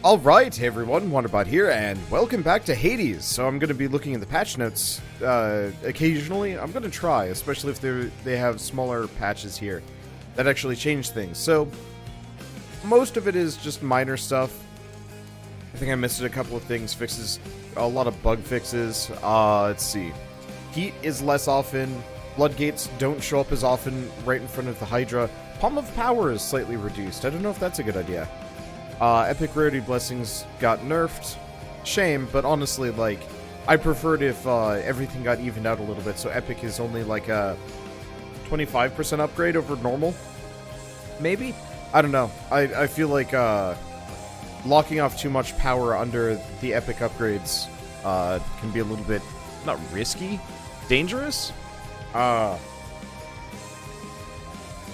Alright, hey everyone, Wanderbot here, and welcome back to Hades. So I'm going to be looking at the patch notes occasionally. I'm going to try, especially if they have smaller patches here that actually change things. So, most of it is just minor stuff. I think I missed a couple of things, fixes, a lot of bug fixes. Let's see. Heat is less often, floodgates don't show up as often right in front of the Hydra. Palm of Power is slightly reduced. I don't know if that's a good idea. Epic Rarity Blessings got nerfed. Shame, but honestly, like, I preferred if everything got evened out a little bit, so Epic is only like a 25% upgrade over normal. Maybe? I don't know. I feel like locking off too much power under the Epic upgrades can be a little bit, not risky, dangerous?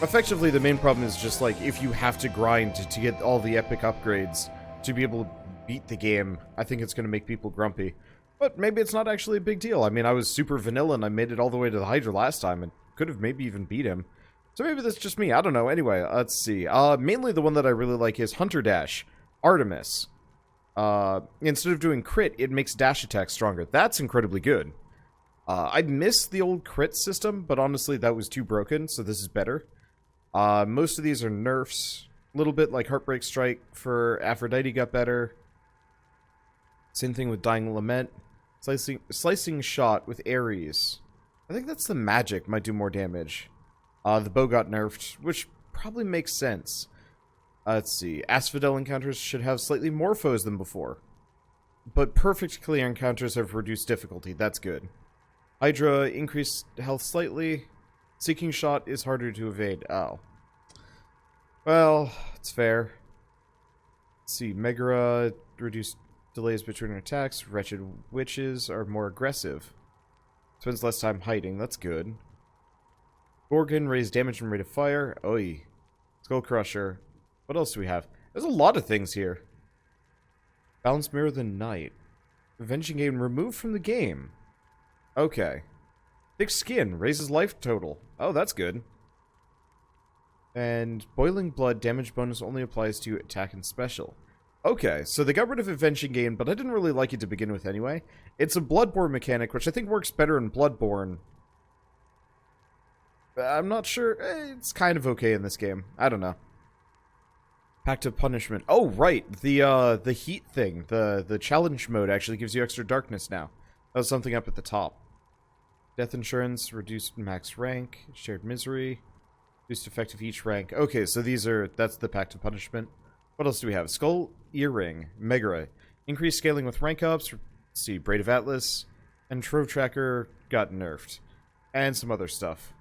Effectively, the main problem is just, like, if you have to grind to get all the epic upgrades to be able to beat the game, I think it's going to make people grumpy. But maybe it's not actually a big deal. I mean, I was super vanilla and I made it all the way to the Hydra last time and could have maybe even beat him. So maybe that's just me. I don't know. Anyway, let's see. Mainly the one that I really like is Hunter Dash. Artemis. Instead of doing crit, it makes dash attack stronger. That's incredibly good. I miss the old crit system, but honestly, that was too broken, so this is better. Most of these are nerfs. A little bit like Heartbreak Strike for Aphrodite got better. Same thing with Dying Lament. Slicing Shot with Ares. I think that's the magic might do more damage. The bow got nerfed, which probably makes sense. Let's see. Asphodel encounters should have slightly more foes than before. But perfect clear encounters have reduced difficulty. That's good. Hydra increased health slightly. Seeking Shot is harder to evade. Oh. Well, it's fair. Let's see. Megara reduced delays between attacks. Wretched Witches are more aggressive. Spends less time hiding. That's good. Gorgon raised damage and rate of fire. Oi. Skull Crusher. What else do we have? There's a lot of things here. Balance Mirror the Night. Avenging Game removed from the game. Okay. Thick Skin raises life total. Oh, that's good. And Boiling Blood damage bonus only applies to attack and special. Okay, so they got rid of Avenging Game, but I didn't really like it to begin with anyway. It's a Bloodborne mechanic, which I think works better in Bloodborne. I'm not sure. It's kind of okay in this game. I don't know. Pact of Punishment. Oh, right. The heat thing. The challenge mode actually gives you extra darkness now. That was something up at the top. Death Insurance, reduced max rank, shared misery, reduced effect of each rank. Okay, so that's the Pact of Punishment. What else do we have? Skull Earring, Megara, increased scaling with rank ups, let's see, Braid of Atlas, and Trove Tracker got nerfed. And some other stuff.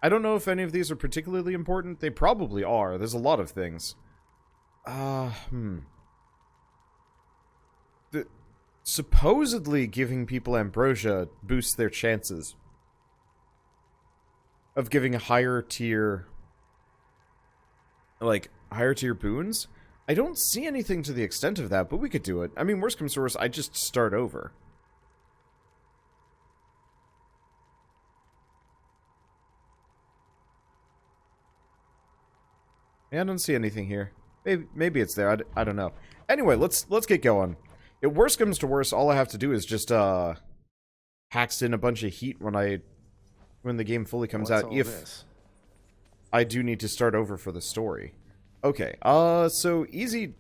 I don't know if any of these are particularly important. They probably are. There's a lot of things. Supposedly giving people ambrosia boosts their chances of giving a higher tier boons. I don't see anything to the extent of that, but we could do it. I mean, worst comes to worst, I just start over. Yeah, I don't see anything here. Maybe it's there. I don't know. Anyway, let's get going. If worst comes to worst, all I have to do is just hacks in a bunch of heat when the game fully comes out. If I do need to start over for the story. Okay. So easy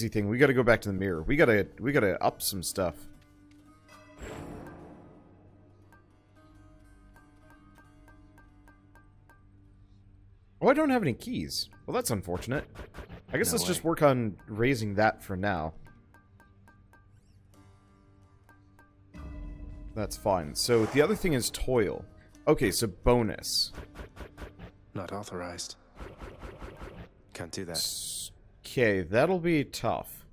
thing. We got to go back to the mirror. We got to up some stuff. Oh, I don't have any keys. Well, that's unfortunate. I guess let's just work on raising that for now. That's fine. So the other thing is toil. Okay, so bonus. Not authorized. Can't do that. Okay, that'll be tough.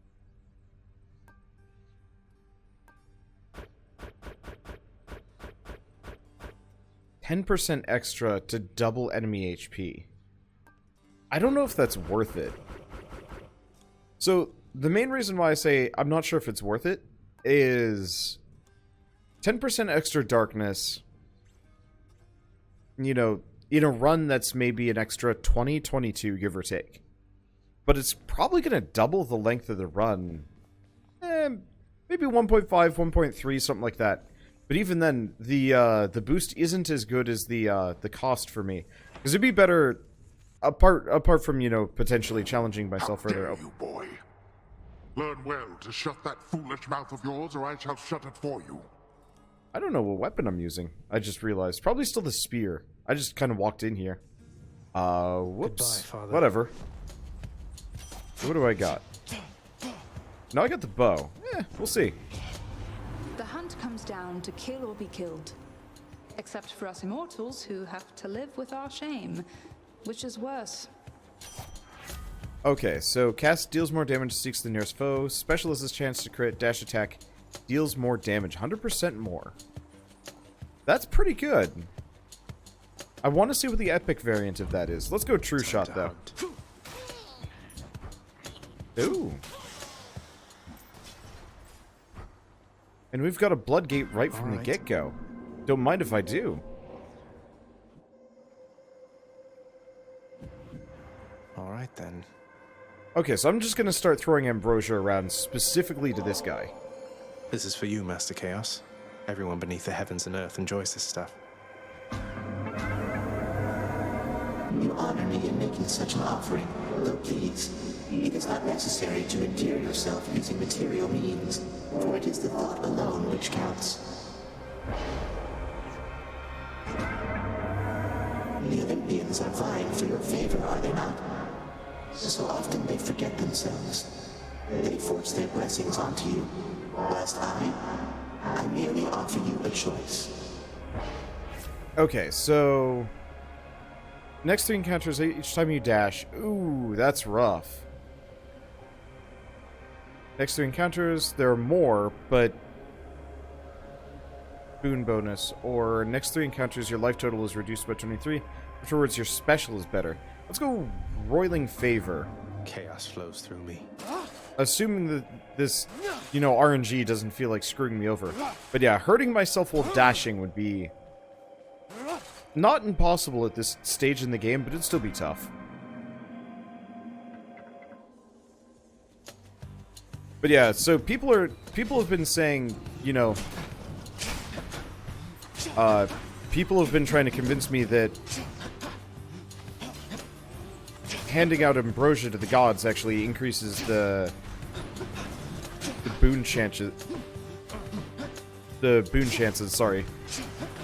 %10 extra to double enemy HP. I don't know if that's worth it. So the main reason why I say I'm not sure if it's worth it is 10% extra darkness, you know, in a run that's maybe an extra 20, 22, give or take. but it's probably going to double the length of the run. Maybe 1.5, 1.3, something like that. But even then, the boost isn't as good as the cost for me. Because it'd be better, apart from, you know, potentially challenging myself further. How dare you, boy? Learn well to shut that foolish mouth of yours, or I shall shut it for you. I don't know what weapon I'm using. I just realized. Probably still the spear. I just kind of walked in here. Whoops. Goodbye, Father. Whatever. What do I got? No, I got the bow. We'll see. The hunt comes down to kill or be killed. Except for us immortals who have to live with our shame. Which is worse. Okay, so cast deals more damage, seeks the nearest foe. Specialist has chance to crit. Dash attack deals more damage. 100% more. That's pretty good. I want to see what the epic variant of that is. Let's go true shot, though. Ooh. And we've got a blood gate right from the get-go. Don't mind if I do. Alright then. Okay, so I'm just going to start throwing ambrosia around specifically to this guy. This is for you, Master Chaos. Everyone beneath the heavens and earth enjoys this stuff. You honor me in making such an offering, though please, it is not necessary to endear yourself using material means, for it is the thought alone which counts. The Olympians are vying for your favor, are they not? So often they forget themselves. They force their blessings onto you, whilst I merely offer you a choice. Okay, so next 3 encounters each time you dash. Ooh, that's rough. Next 3 encounters, there are more, but boon bonus. Or next 3 encounters, your life total is reduced by 23. Afterwards, your special is better. Let's go Roiling Favor. Chaos flows through me. Assuming that this, you know, RNG doesn't feel like screwing me over. But yeah, hurting myself while dashing would be not impossible at this stage in the game, but it'd still be tough. But yeah, so people have been saying, you know, people have been trying to convince me that handing out ambrosia to the gods actually increases the boon chances. The boon chances, sorry.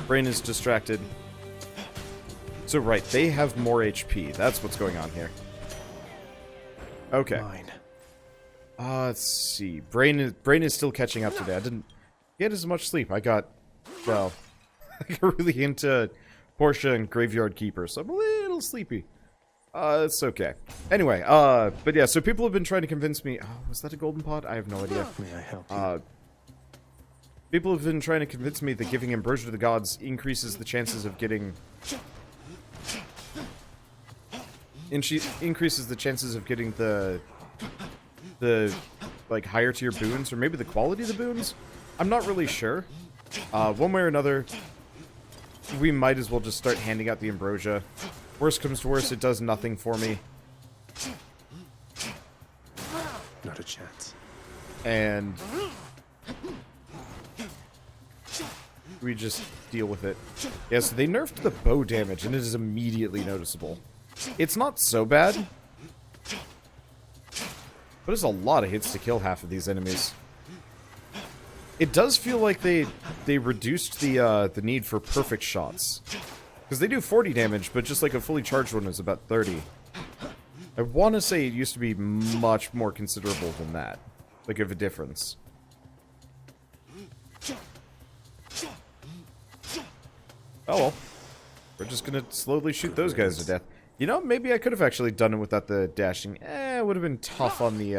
Brain is distracted. So right, they have more HP. That's what's going on here. Okay. Mine. Let's see. Brain is still catching up today. I didn't get as much sleep. I got, well, I got really into Portia and Graveyard Keeper, so I'm a little sleepy. It's okay. Anyway, but yeah, so people have been trying to convince me... Oh, was that a golden pot? I have no idea. May I help you? People have been trying to convince me that giving ambrosia to the gods increases the chances of getting... increases the chances of getting the like, higher tier boons, or maybe the quality of the boons? I'm not really sure. One way or another, we might as well just start handing out the ambrosia. Worst comes to worst, it does nothing for me. Not a chance. And we just deal with it. Yeah, so they nerfed the bow damage, and it is immediately noticeable. It's not so bad, but it's a lot of hits to kill half of these enemies. It does feel like they reduced the need for perfect shots. Because they do 40 damage, but just like a fully charged one is about 30. I want to say it used to be much more considerable than that. Like, of a difference. Oh well. We're just gonna slowly shoot those guys to death. You know, maybe I could have actually done it without the dashing. It would have been tough on the,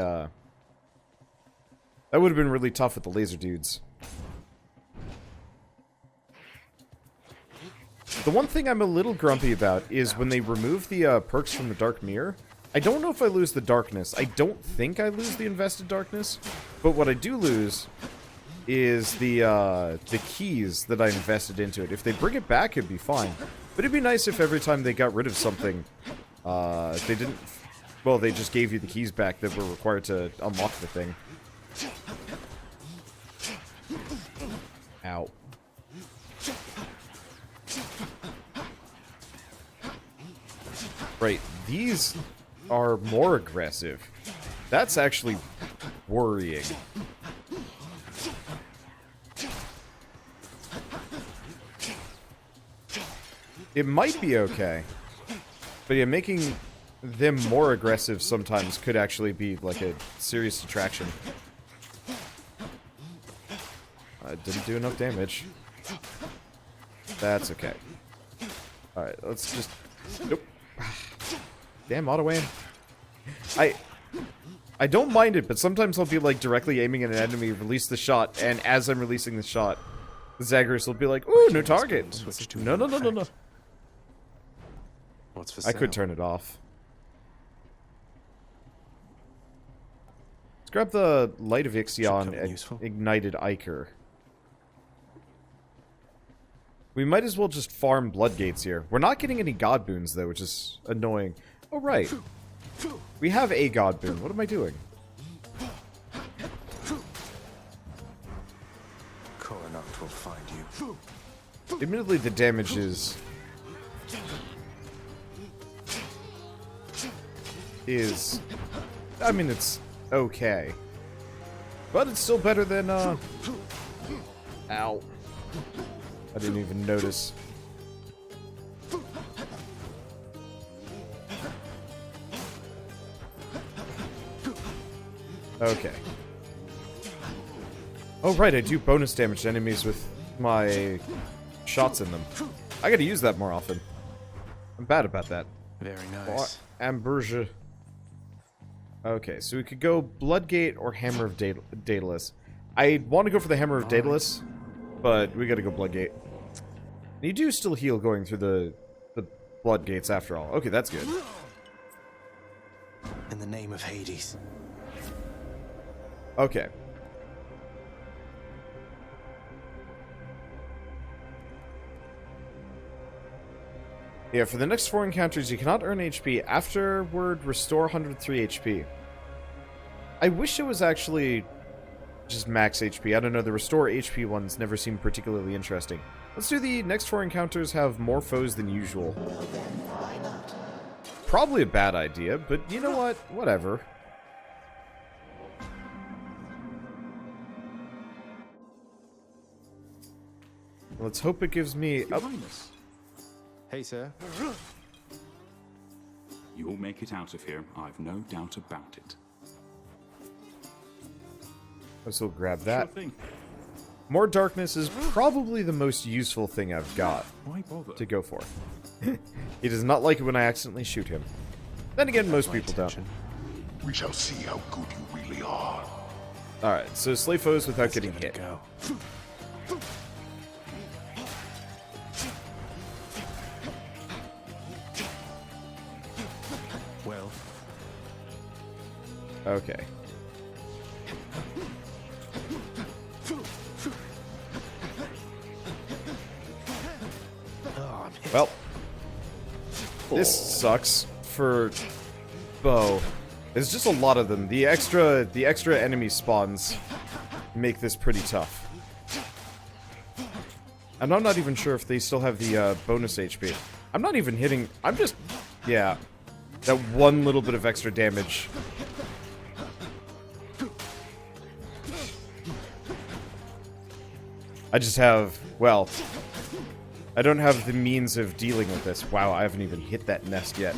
that would have been really tough with the laser dudes. The one thing I'm a little grumpy about is when they remove the perks from the Dark Mirror. I don't know if I lose the darkness. I don't think I lose the invested darkness. But what I do lose is the keys that I invested into it. If they bring it back, it'd be fine. But it'd be nice if every time they got rid of something, they didn't Well, they just gave you the keys back that were required to unlock the thing. Ow. Right, these are more aggressive. That's actually worrying. It might be okay. But yeah, making them more aggressive sometimes could actually be like a serious detraction. I didn't do enough damage. That's okay. Alright, let's just... Nope. Damn, auto aim. I don't mind it, but sometimes I'll be like directly aiming at an enemy, release the shot, and as I'm releasing the shot, the Zagreus will be like, ooh, no target. No. What's for I sale? could turn it off. Let's grab the Light of Ixion come and useful. Ignited Ichor. We might as well just farm Bloodgates here. We're not getting any God boons, though, which is annoying. Oh, right. We have a God boon. What am I doing? Coronacht will find you. Admittedly, the damage is... I mean, it's okay. But it's still better than, Ow. I didn't even notice. Okay. Oh, right, I do bonus damage to enemies with my shots in them. I gotta use that more often. I'm bad about that. Very nice. Ambrosia. Okay, so we could go Bloodgate or Hammer of Daedalus. I want to go for the Hammer of Daedalus, but we gotta go Bloodgate. You do still heal going through the Bloodgates after all. Okay, that's good. In the name of Hades. Okay. Yeah, for the next 4 encounters, you cannot earn HP. Afterward, restore 103 HP. I wish it was actually just max HP. I don't know, the restore HP ones never seem particularly interesting. Let's do the next 4 encounters have more foes than usual. Probably a bad idea, but you know what? Whatever. Let's hope it gives me... Your Highness, Hey, sir. you'll make it out of here. I've no doubt about it. Let's still grab that. Sure thing. More darkness is probably the most useful thing I've got Why bother? to go for. He does not like it when I accidentally shoot him. Then again, most people don't. We shall see how good you really are. Alright, so slay foes without getting Give it hit. a go. Well, Okay. Well, this sucks for bow. There's just a lot of them. The extra enemy spawns make this pretty tough. And I'm not even sure if they still have the bonus HP. I'm not even hitting. I'm just, yeah, that one little bit of extra damage. I just have, well, I don't have the means of dealing with this. Wow, I haven't even hit that nest yet.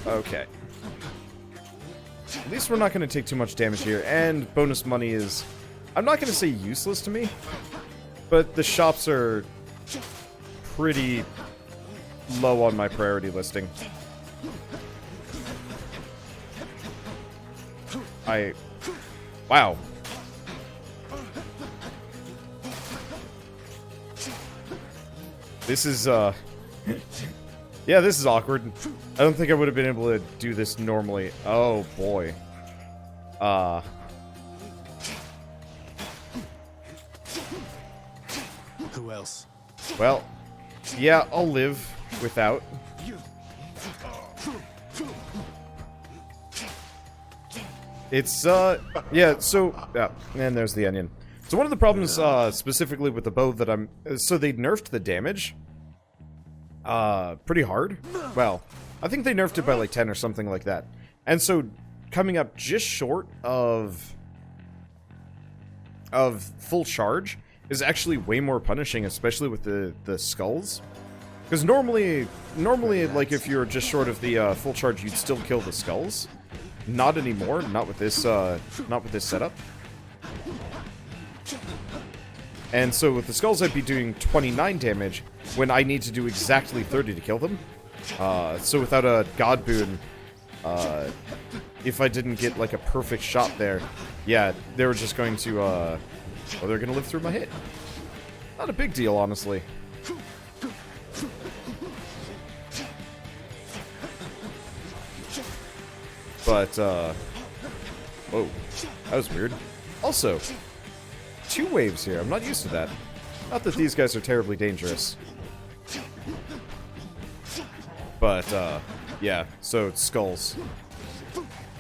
Okay. At least we're not going to take too much damage here, and bonus money is, I'm not going to say useless to me, but the shops are pretty low on my priority listing. Wow. This is, yeah, this is awkward. I don't think I would have been able to do this normally. Oh, boy. who else? Well, yeah, I'll live without. It's, yeah, so, yeah, and there's the onion. So one of the problems, specifically with the bow that so they nerfed the damage, pretty hard. Well, I think they nerfed it by like 10 or something like that. And so, coming up just short of full charge is actually way more punishing, especially with the skulls. Because normally, like, if you're just short of the, full charge, you'd still kill the skulls. Not anymore, not with this setup. And so with the skulls, I'd be doing 29 damage when I need to do exactly 30 to kill them. So without a god boon, if I didn't get like a perfect shot there, yeah, they were just going to, well, they're gonna live through my hit. Not a big deal, honestly. But, whoa, that was weird. Also, 2 waves here. I'm not used to that. Not that these guys are terribly dangerous. But, yeah, so it's skulls.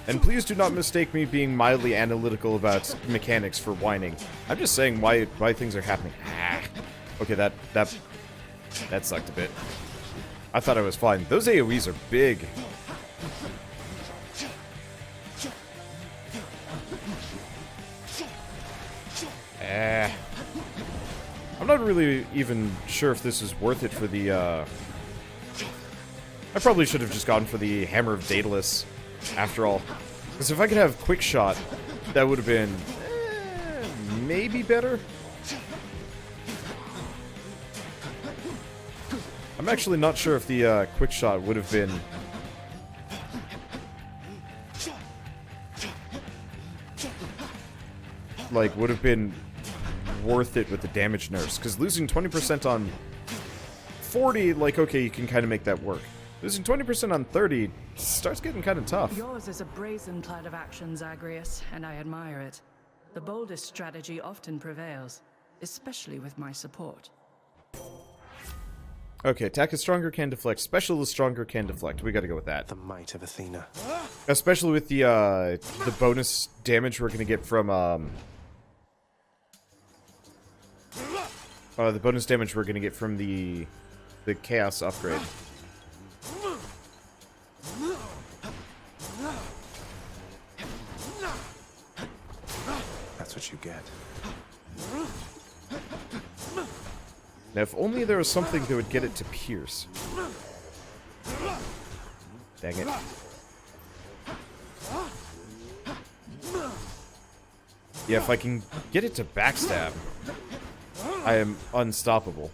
And please do not mistake me being mildly analytical about mechanics for whining. I'm just saying why things are happening. Ah. Okay, that sucked a bit. I thought I was fine. Those AoEs are big. I'm not really even sure if this is worth it for the, I probably should have just gone for the Hammer of Daedalus, after all. Because if I could have Quick Shot, that would have been, maybe better? I'm actually not sure if the, Quick Shot would have been... like, would have been worth it with the damage nerfs, because losing 20% on 40, like, okay, you can kind of make that work. Losing 20% on 30 starts getting kind of tough. Yours is a brazen plan of action, Zagreus, and I admire it. The boldest strategy often prevails, especially with my support. Okay, attack is stronger, can deflect. Special is stronger, can deflect. We gotta go with that. The might of Athena. Especially with the bonus damage we're gonna get from, the bonus damage we're gonna get from the Chaos upgrade. That's what you get. Now, if only there was something that would get it to pierce. Dang it. Yeah, if I can get it to backstab, I am unstoppable.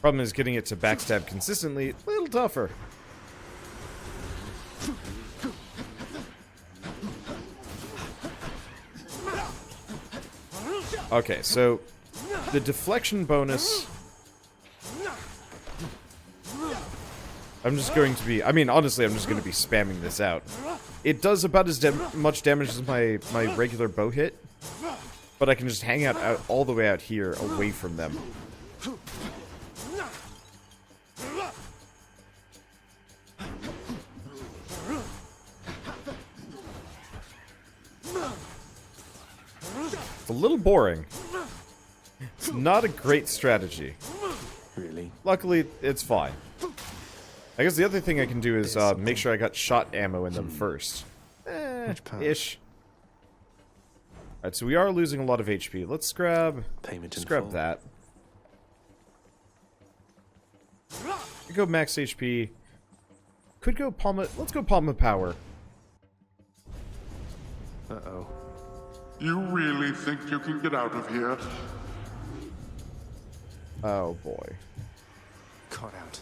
Problem is getting it to backstab consistently, a little tougher. Okay, so the deflection bonus, I'm just going to be, I mean, honestly, I'm just going to be spamming this out. It does about as much damage as my regular bow hit, but I can just hang out all the way out here, away from them. It's a little boring. It's not a great strategy. Really? Luckily, it's fine. I guess the other thing I can do is make sure I got shot ammo in them first. Ish. Alright, so we are losing a lot of HP. Let's grab... Payment in grab full. that. Could go max HP. Could go Palm... Let's go Palm of Power. Uh-oh. You really think you can get out of here? Oh, boy. Caught out.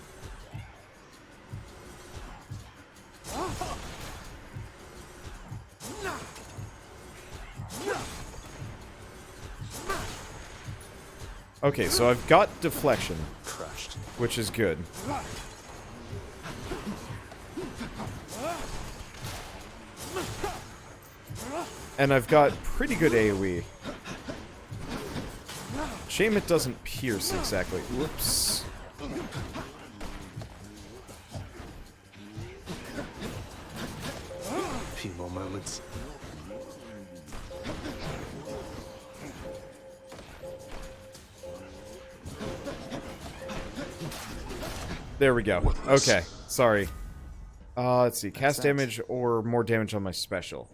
Okay, so I've got deflection, Crushed. which is good. And I've got pretty good AoE. Shame it doesn't pierce exactly. Whoops. A few more moments. There we go. Okay, sorry. Let's see. Cast damage or more damage on my special.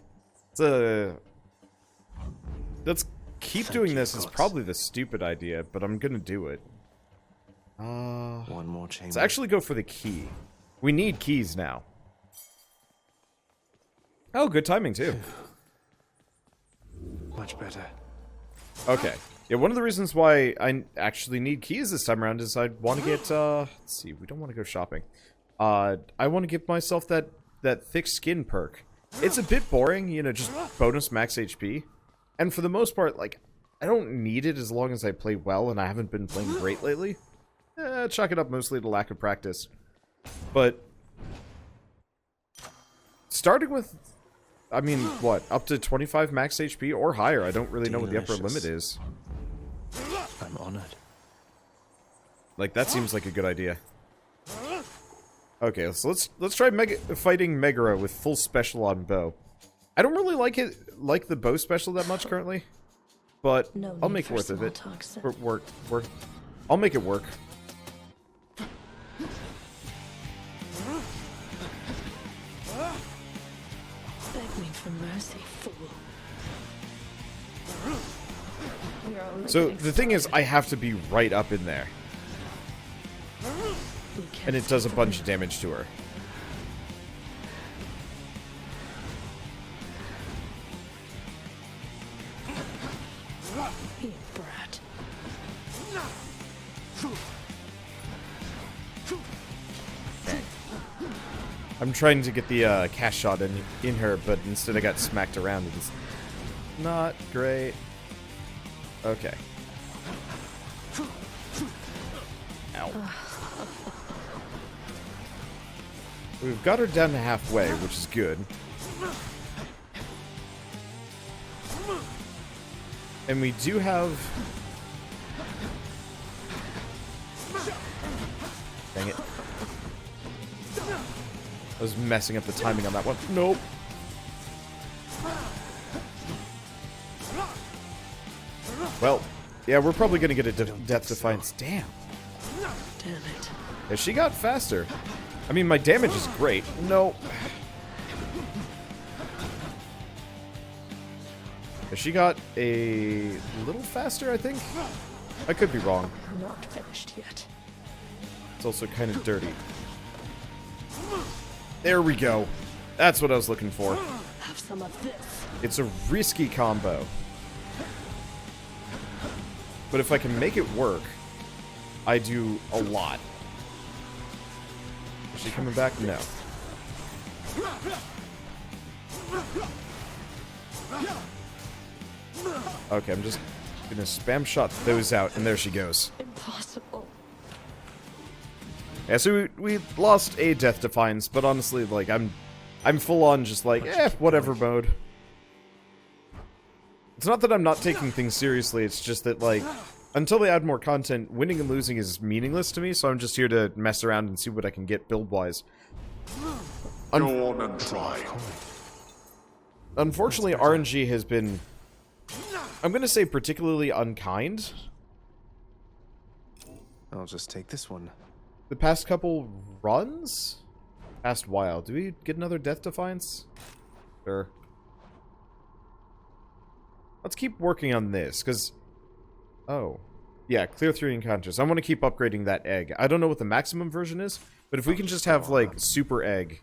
Let's keep doing this is probably the stupid idea, but I'm gonna do it. One more chamber. Let's actually go for the key. We need keys now. Oh, good timing too. Much better. Okay. Yeah, one of the reasons why I actually need keys this time around is I want to get, let's see, we don't want to go shopping. I want to give myself that thick skin perk. It's a bit boring, you know, just bonus max HP. And for the most part, like, I don't need it as long as I play well, and I haven't been playing great lately. Chalk it up mostly to lack of practice. But starting with, I mean, what, up to 25 max HP or higher? I don't really know what the upper limit is. I'm honored. Like, that seems like a good idea. Okay, so let's try fighting Megara with full special on bow. I don't really like the bow special that much currently, but I'll make worth of it. Work. I'll make it work. Beg me for mercy, fool. So the thing is, I have to be right up in there, and it does a bunch of damage to her. You brat. I'm trying to get the cast shot in her, but instead I got smacked around. It's not great. Okay. Ow. We've got her down to halfway, which is good. And we do have... Dang it. I was messing up the timing on that one. Nope. Well, yeah, we're probably going to get a Death Defiance. Damn. Damn it. Yeah, she got faster. I mean, my damage is great. No. Yeah, she got a little faster, I think. I could be wrong. Not finished yet. It's also kind of dirty. There we go. That's what I was looking for. Have some of this. It's a risky combo. But if I can make it work, I do a lot. Is she coming back? No. Okay, I'm just gonna spam shot those out, and there she goes. Impossible. Yeah, so we lost a Death Defiance, but honestly, like, I'm full on just like, whatever mode. It's not that I'm not taking things seriously, it's just that, like, until they add more content, winning and losing is meaningless to me, so I'm just here to mess around and see what I can get build-wise. Go on and try. Unfortunately, RNG has been, I'm gonna say, particularly unkind. I'll just take this one. The past couple runs? Past while. Do we get another Death Defiance? Sure. Let's keep working on this, because... Oh. Yeah, clear 3 encounters. I want to keep upgrading that egg. I don't know what the maximum version is, but if we can just have, like, super egg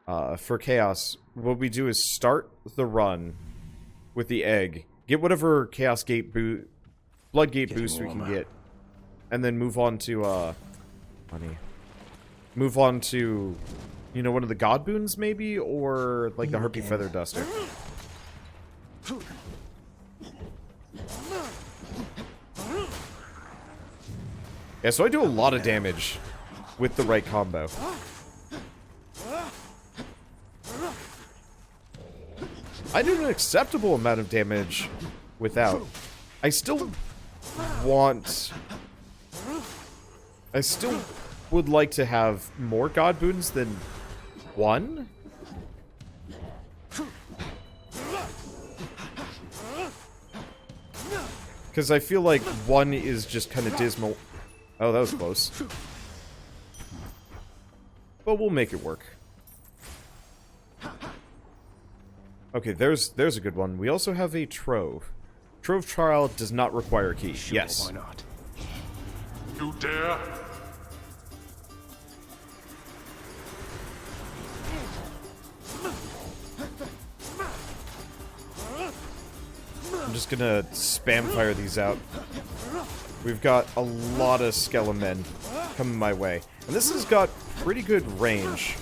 for Chaos, what we do is start the run with the egg, get whatever Chaos Gate Blood Gate boost we can get, and then move on to, move on to, you know, one of the God Boons, maybe? Or, like, the Harpy Feather Duster. Yeah, so I do a lot of damage with the right combo. I do an acceptable amount of damage without. I still want... I still would like to have more god boons than one. Because I feel like one is just kind of dismal. Oh, that was close. But we'll make it work. Okay, there's a good one. We also have a Trove. Trove trial does not require a key. Sure, yes. why not? You dare? I'm just gonna spam fire these out. We've got a lot of skeleton men coming my way. And this has got pretty good range.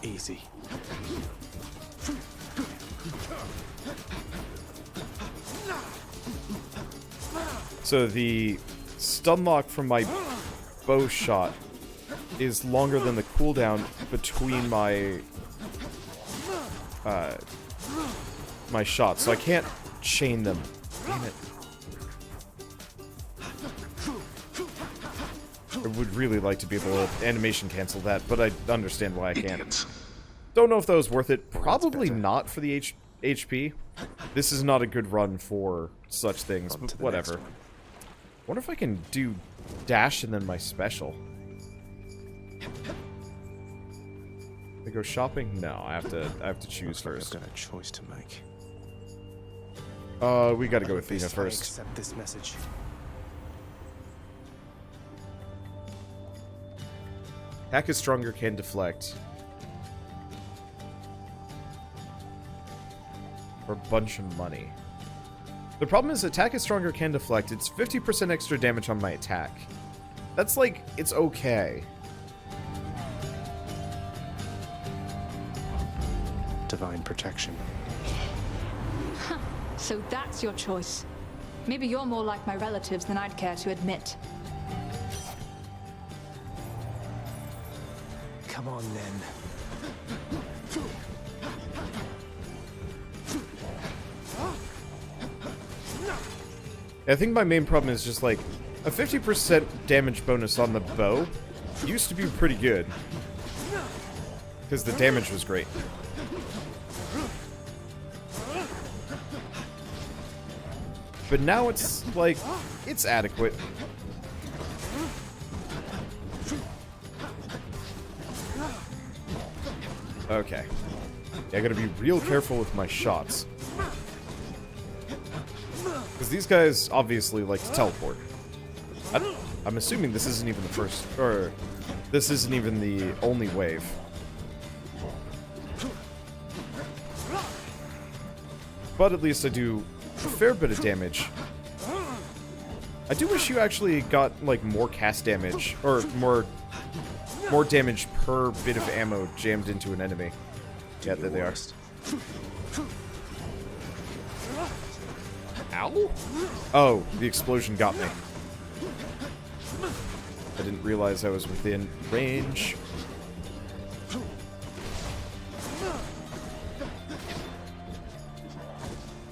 Easy. So the stun lock from my bow shot is longer than the cooldown between my my shots, so I can't chain them. Damn it. I would really like to be able to animation cancel that, but I understand why I can't. Don't know if that was worth it. Probably not for the HP. This is not a good run for such things, but whatever. Wonder if I can do dash and then my special. I go shopping? No, I have to choose first. I've got a choice to make. We gotta go with Athena I first. accept this message. Attack is stronger, can deflect. For a bunch of money. The problem is attack is stronger, can deflect. It's 50% extra damage on my attack. That's like, it's okay. Divine protection. So that's your choice. Maybe you're more like my relatives than I'd care to admit. Come on, then. I think my main problem is just like, a 50% damage bonus on the bow used to be pretty good. Because the damage was great. But now it's, like, it's adequate. Okay. Yeah, I gotta be real careful with my shots. Because these guys obviously like to teleport. I'm assuming this isn't even the first, or this isn't even the only wave. But at least I do a fair bit of damage. I do wish you actually got, like, more cast damage, or more damage per bit of ammo jammed into an enemy. Yeah, there they are. Ow? Oh, the explosion got me. I didn't realize I was within range.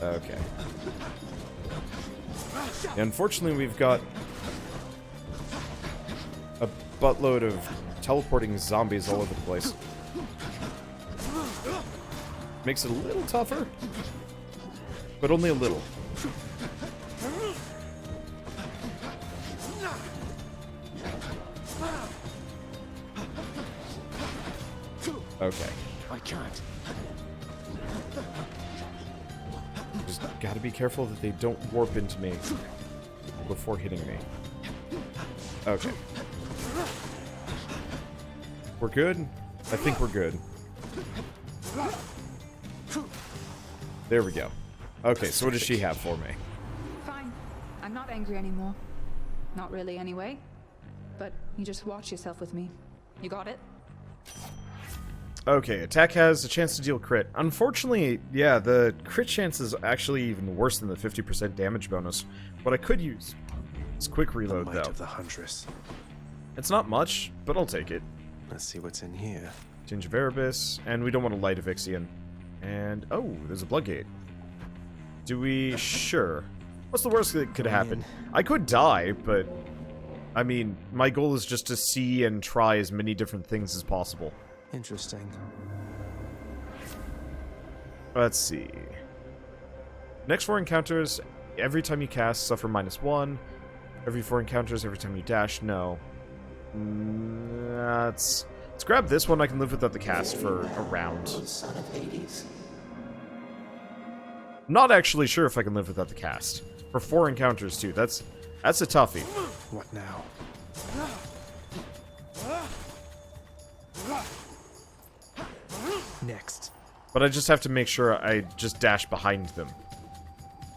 Okay. Unfortunately, we've got a buttload of teleporting zombies all over the place. Makes it a little tougher, but only a little. Okay. I can't. Just gotta be careful that they don't warp into me before hitting me. Okay. We're good? I think we're good. There we go. Okay, so what does she have for me? Fine. I'm not angry anymore. Not really, anyway. But you just watch yourself with me. You got it? Okay, attack has a chance to deal crit. Unfortunately, yeah, the crit chance is actually even worse than the 50% damage bonus. What I could use is quick reload, The might though. of the Huntress. It's not much, but I'll take it. Let's see what's in here. Tinge of Erebus, and we don't want to light Evixion. And, oh, there's a Bloodgate. Do we? Sure. What's the worst that could happen? I could die, but... I mean, my goal is just to see and try as many different things as possible. Interesting. Let's see. Next 4 encounters, every time you cast, suffer -1. Every 4 encounters, every time you dash, no. Let's grab this one. I can live without the cast for a round. Son of Hades. Not actually sure if I can live without the cast. For 4 encounters, too. That's a toughie. What now? Next. But I just have to make sure I just dash behind them.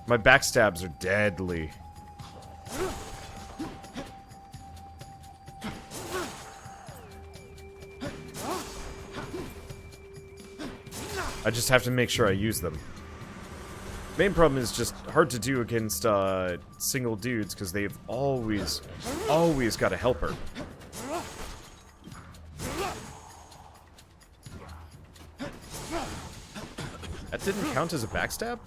My backstabs are deadly. I just have to make sure I use them. Main problem is just hard to do against single dudes because they've always got a helper. That didn't count as a backstab?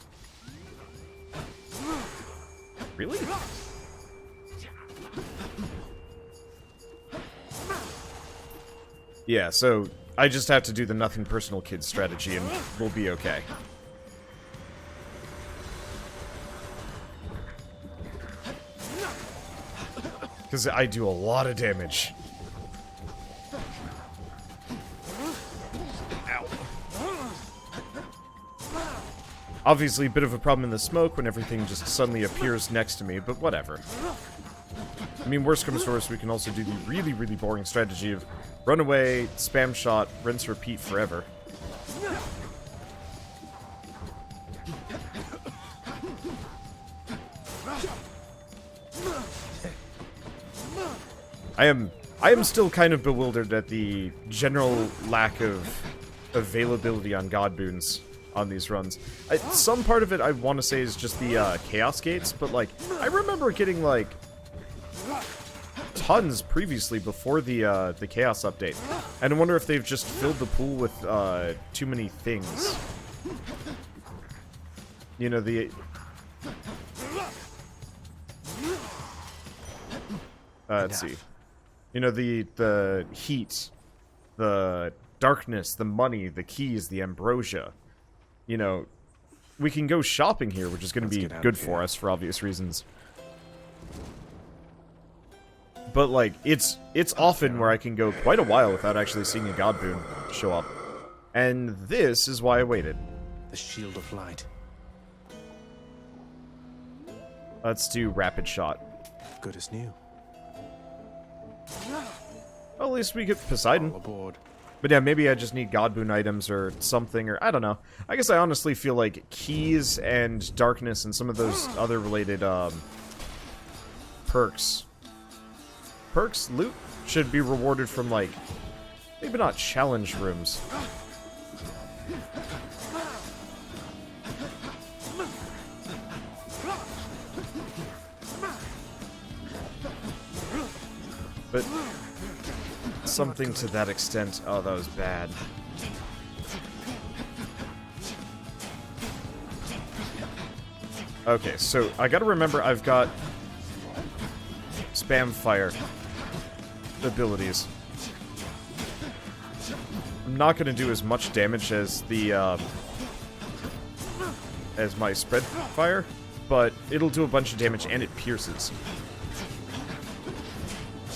Really? Yeah, so I just have to do the nothing personal kids strategy and we'll be okay. Because I do a lot of damage. Ow. Obviously, a bit of a problem in the smoke when everything just suddenly appears next to me, but whatever. I mean, worst comes to worst, we can also do the really, really boring strategy of run away, spam shot, rinse, repeat forever. I am still kind of bewildered at the general lack of availability on God boons on these runs. Some part of it I want to say is just the Chaos Gates, but like, I remember getting like tons previously before the Chaos update. And I wonder if they've just filled the pool with too many things. You know, the... let's see. You know, the heat, the darkness, the money, the keys, the ambrosia. You know, we can go shopping here, which is going to be good for us for obvious reasons. But, like, it's often where I can go quite a while without actually seeing a God boon show up. And this is why I waited. The Shield of Light. Let's do Rapid Shot. Good as new. Well, at least we get Poseidon. All aboard. But yeah, maybe I just need God boon items or something, or I don't know. I guess I honestly feel like keys and darkness and some of those other related perks, loot, should be rewarded from, like, maybe not challenge rooms. But something to that extent. Oh, that was bad. Okay, so I gotta remember I've got spam fire abilities. I'm not gonna do as much damage as the as my spread fire, but it'll do a bunch of damage and it pierces.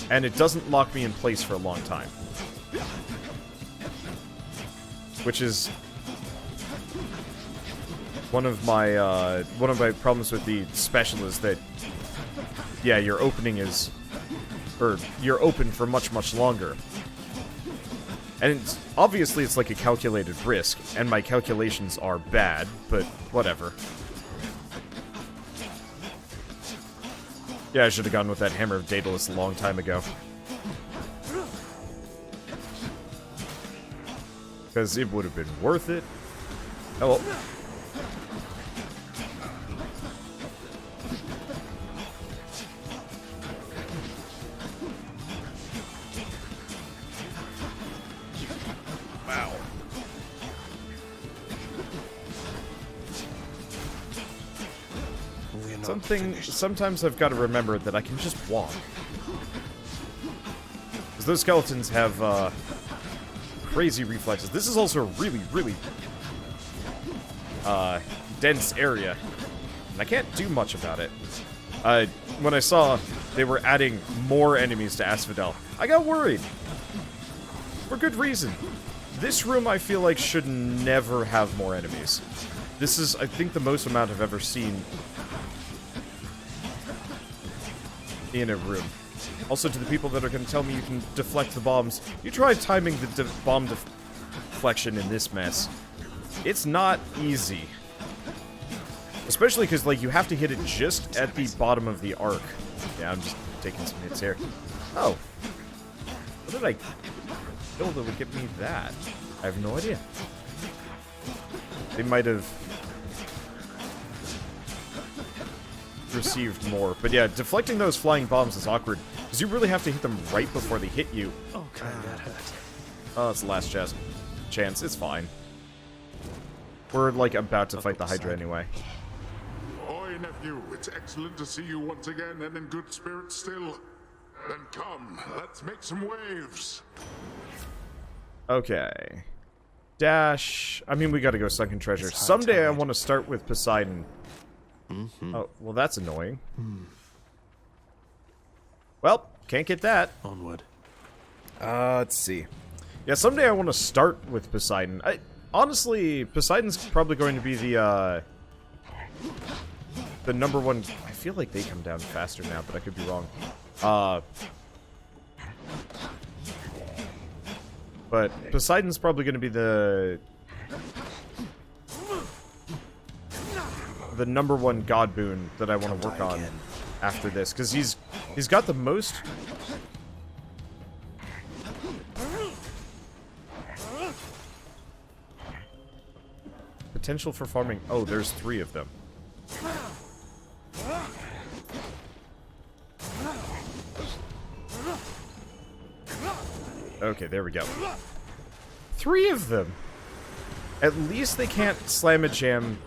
And it doesn't lock me in place for a long time. Which is one of my problems with the special is that, yeah, your opening is, or you're open for much, much longer. And obviously it's like a calculated risk, and my calculations are bad, but whatever. Yeah, I should have gone with that Hammer of Daedalus a long time ago. Because it would have been worth it. Oh well. Wow. Sometimes I've got to remember that I can just walk. Because those skeletons have, crazy reflexes. This is also a really, really, dense area. And I can't do much about it. When I saw they were adding more enemies to Asphodel, I got worried. For good reason. This room, I feel like, should never have more enemies. This is, I think, the most amount I've ever seen in a room. Also, to the people that are going to tell me you can deflect the bombs, you try timing the bomb deflection in this mess. It's not easy. Especially because, like, you have to hit it just at the bottom of the arc. Yeah, I'm just taking some hits here. Oh. What did I kill that would get me that? I have no idea. They might have received more. But yeah, deflecting those flying bombs is awkward. Because you really have to hit them right before they hit you. Oh, God, that hurt. Oh, it's the last chance. It's fine. We're, like, about to fight the Hydra anyway. Oi, nephew, it's excellent to see you once again and in good spirits still. Then come, let's make some waves. Okay. Dash. I mean, we gotta go Sunken Treasure. Someday I want to start with Poseidon. Oh, well, that's annoying. Well, can't get that. Onward. Let's see. Yeah, someday I want to start with Poseidon. Honestly, Poseidon's probably going to be the number one. I feel like they come down faster now, but I could be wrong. But Poseidon's probably going to be the number one god boon that I want to work on after this, because he's got the most. Potential for farming. Oh, there's 3 of them. Okay, there we go. 3 of them. At least they can't slam a jam.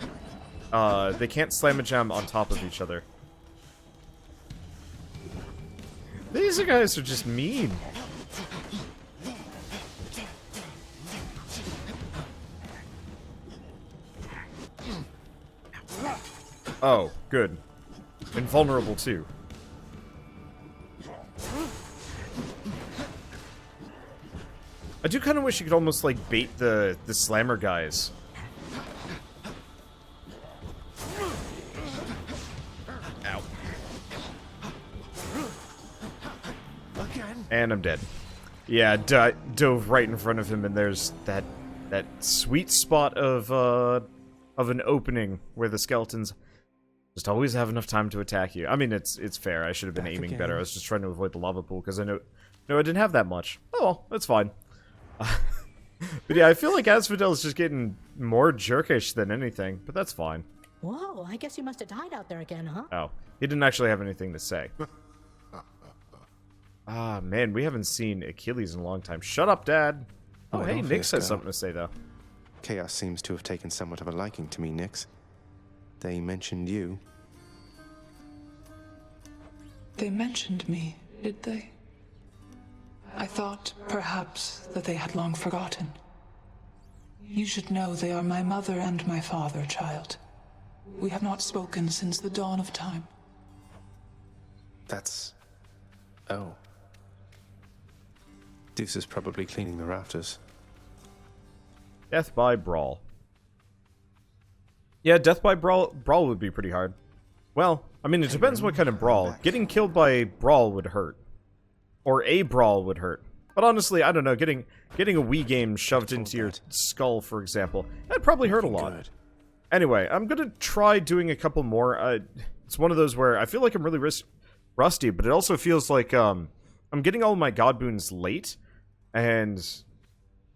They can't slam a jam on top of each other. These guys are just mean. Oh, good. Invulnerable too. I do kind of wish you could almost like bait the slammer guys. Ow. And I'm dead. Yeah, dove right in front of him, and there's that sweet spot of an opening where the skeletons just always have enough time to attack you. I mean, it's fair. I should have been aiming better. I was just trying to avoid the lava pool because I know I didn't have that much. Oh well, that's fine. But yeah, I feel like Asphodel is just getting more jerkish than anything, but that's fine. Whoa, I guess you must have died out there again, huh? Oh, he didn't actually have anything to say. Ah, man, we haven't seen Achilles in a long time. Shut up, Dad. Oh, hey, Nyx has something to say, though. Chaos seems to have taken somewhat of a liking to me, Nyx. They mentioned you. They mentioned me, did they? I thought, perhaps, that they had long forgotten. You should know they are my mother and my father, child. We have not spoken since the dawn of time. That's... oh. Deuce is probably cleaning the rafters. Death by Brawl. Yeah, death by Brawl would be pretty hard. Well, I mean, it depends what kind of Brawl. Getting killed by Brawl would hurt. Or a Brawl would hurt. But honestly, I don't know, getting a Wii game shoved into your skull, for example, that'd probably hurt a lot. Anyway, I'm gonna try doing a couple more. It's one of those where I feel like I'm really rusty, but it also feels like I'm getting all my god boons late, and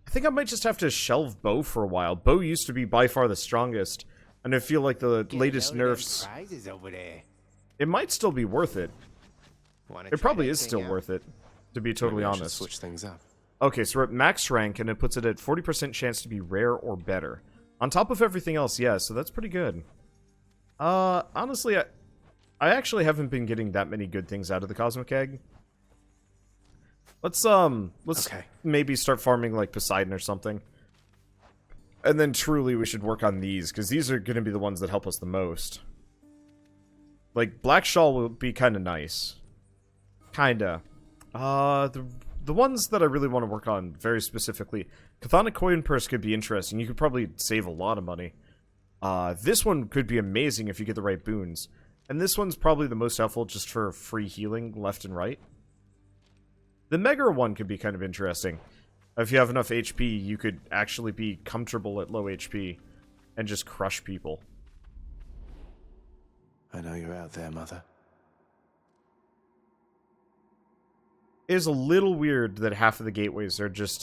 I think I might just have to shelve Bow for a while. Bow used to be by far the strongest, and I feel like the latest nerfs, it might still be worth it. It probably is still worth it, to be totally honest. Switch things up. Okay, so we're at max rank, and it puts it at 40% chance to be rare or better. On top of everything else, yeah, so that's pretty good. Honestly, I actually haven't been getting that many good things out of the Cosmic Egg. Let's Okay. maybe start farming like Poseidon or something. And then truly we should work on these, because these are going to be the ones that help us the most. Like, Black Shawl will be kind of nice. Kinda. The ones that I really want to work on very specifically, Chthonic Coin Purse could be interesting. You could probably save a lot of money. This one could be amazing if you get the right boons. And this one's probably the most helpful just for free healing left and right. The Megara one could be kind of interesting. If you have enough HP, you could actually be comfortable at low HP and just crush people. I know you're out there, Mother. It is a little weird that half of the gateways are just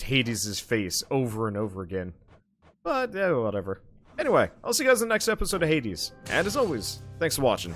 Hades' face over and over again. But, yeah, whatever. Anyway, I'll see you guys in the next episode of Hades. And as always, thanks for watching.